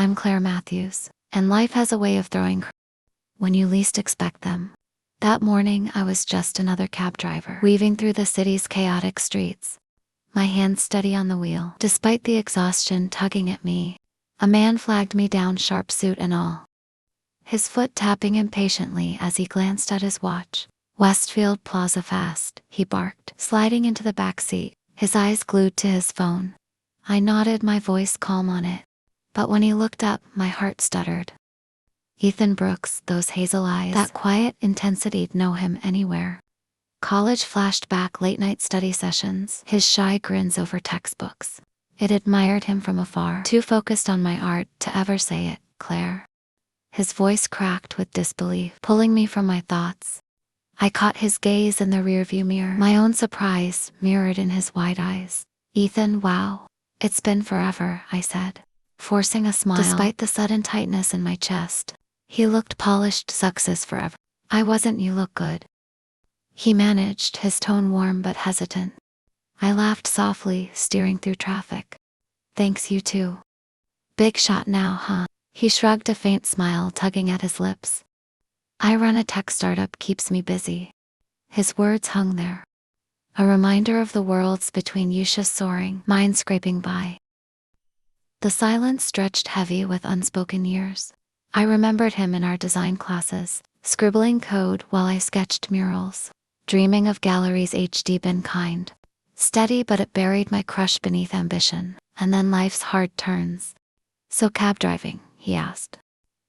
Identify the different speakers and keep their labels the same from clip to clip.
Speaker 1: I'm Claire Matthews, and life has a way of throwing when you least expect them. That morning, I was just another cab driver, weaving through the city's chaotic streets, my hands steady on the wheel. Despite the exhaustion tugging at me, a man flagged me down, sharp suit and all, his foot tapping impatiently as he glanced at his watch. Westfield Plaza fast, he barked, sliding into the back seat, his eyes glued to his phone. I nodded, my voice calm on it. But when he looked up, my heart stuttered. Ethan Brooks, those hazel eyes, that quiet intensity, know him anywhere. College flashed back, late night study sessions, his shy grins over textbooks. It admired him from afar, too focused on my art to ever say it, Claire. His voice cracked with disbelief, pulling me from my thoughts. I caught his gaze in the rearview mirror, my own surprise mirrored in his wide eyes. Ethan, wow. It's been forever, I said, forcing a smile despite the sudden tightness in my chest. He looked polished. Success forever. I wasn't. You look good, he managed, his tone warm but hesitant. I laughed softly, steering through traffic. Thanks, you too. Big shot now, huh? He shrugged, a faint smile tugging at his lips. I run a tech startup, keeps me busy. His words hung there, a reminder of the worlds between, Yusha soaring, mine scraping by. The silence stretched heavy with unspoken years. I remembered him in our design classes, scribbling code while I sketched murals, dreaming of galleries HD. Been kind, steady, but it buried my crush beneath ambition. And then life's hard turns. So cab driving, he asked,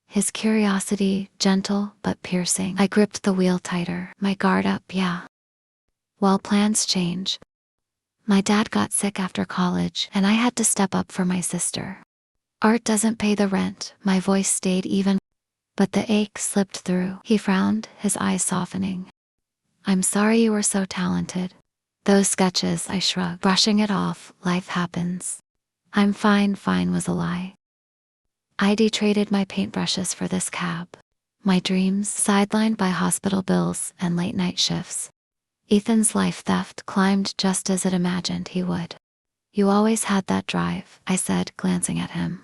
Speaker 1: his curiosity gentle but piercing. I gripped the wheel tighter, my guard up. Yeah. Well, plans change. My dad got sick after college, and I had to step up for my sister. Art doesn't pay the rent. My voice stayed even, but the ache slipped through. He frowned, his eyes softening. I'm sorry you were so talented. Those sketches, I shrugged, brushing it off. Life happens. I'm fine. Fine was a lie. I'd traded my paintbrushes for this cab. My dreams sidelined by hospital bills and late night shifts. Ethan's life theft climbed just as it imagined he would. You always had that drive, I said, glancing at him.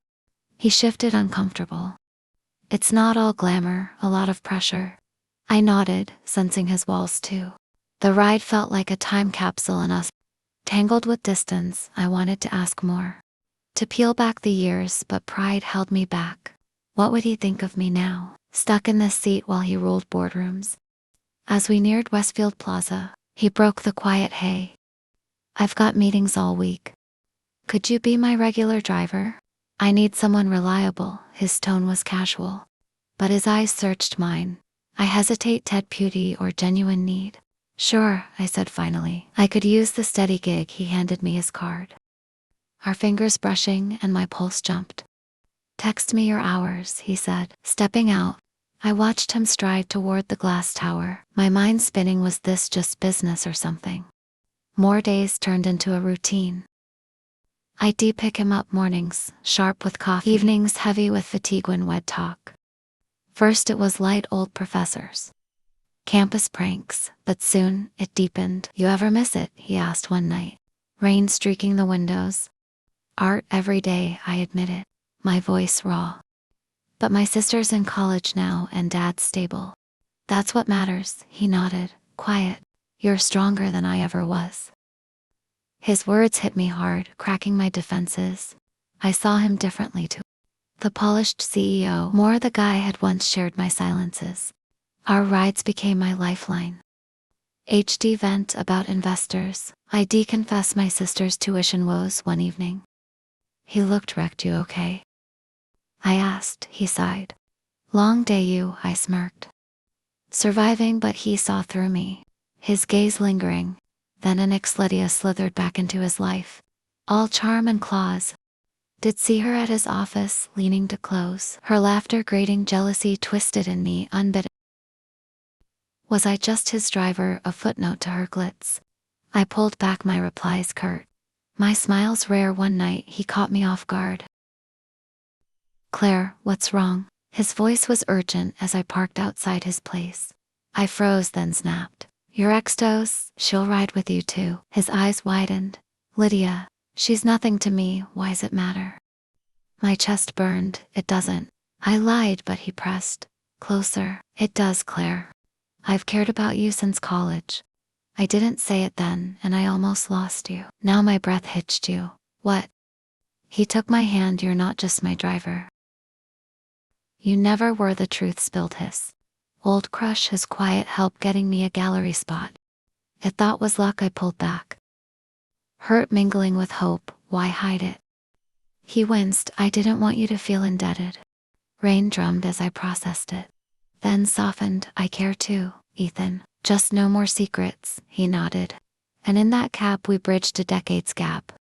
Speaker 1: He shifted, uncomfortable. It's not all glamour, a lot of pressure. I nodded, sensing his walls too. The ride felt like a time capsule in us. Tangled with distance, I wanted to ask more, to peel back the years, but pride held me back. What would he think of me now, stuck in this seat while he ruled boardrooms? As we neared Westfield Plaza, he broke the quiet. Hey, I've got meetings all week. Could you be my regular driver? I need someone reliable. His tone was casual, but his eyes searched mine. I hesitate, Ted Beauty or genuine need? Sure, I said finally. I could use the steady gig. He handed me his card, our fingers brushing, and my pulse jumped. Text me your hours, he said, stepping out. I watched him stride toward the glass tower, my mind spinning. Was this just business or something? More days turned into a routine. I'd pick him up mornings, sharp with coffee, evenings heavy with fatigue when we'd talk. First it was light old professors, campus pranks, but soon it deepened. You ever miss it? He asked one night, rain streaking the windows. Art every day, I admitted, my voice raw. But my sister's in college now and dad's stable. That's what matters, he nodded, quiet. You're stronger than I ever was. His words hit me hard, cracking my defenses. I saw him differently too. The polished CEO, more the guy had once shared my silences. Our rides became my lifeline. HD vent about investors. I deconfess my sister's tuition woes one evening. He looked wrecked. You okay? I asked. He sighed. Long day. You, I smirked. Surviving, but he saw through me, his gaze lingering. Then Lydia slithered back into his life, all charm and claws. Did see her at his office, leaning to close, her laughter grating, jealousy twisted in me, unbidden. Was I just his driver, a footnote to her glitz? I pulled back, my replies curt, my smiles rare. One night he caught me off guard. Claire, what's wrong? His voice was urgent as I parked outside his place. I froze, then snapped. Your ex-toes, she'll ride with you too. His eyes widened. Lydia, she's nothing to me, why's it matter? My chest burned. It doesn't. I lied, but he pressed closer. It does, Claire. I've cared about you since college. I didn't say it then, and I almost lost you. Now my breath hitched you. What? He took my hand. You're not just my driver. You never were. The truth spilled his. Old crush, his quiet help getting me a gallery spot. I thought was luck. I pulled back. Hurt mingling with hope. Why hide it? He winced. I didn't want you to feel indebted. Rain drummed as I processed it. Then softened. I care too, Ethan. Just no more secrets, he nodded. And in that cab we bridged a decade's gap.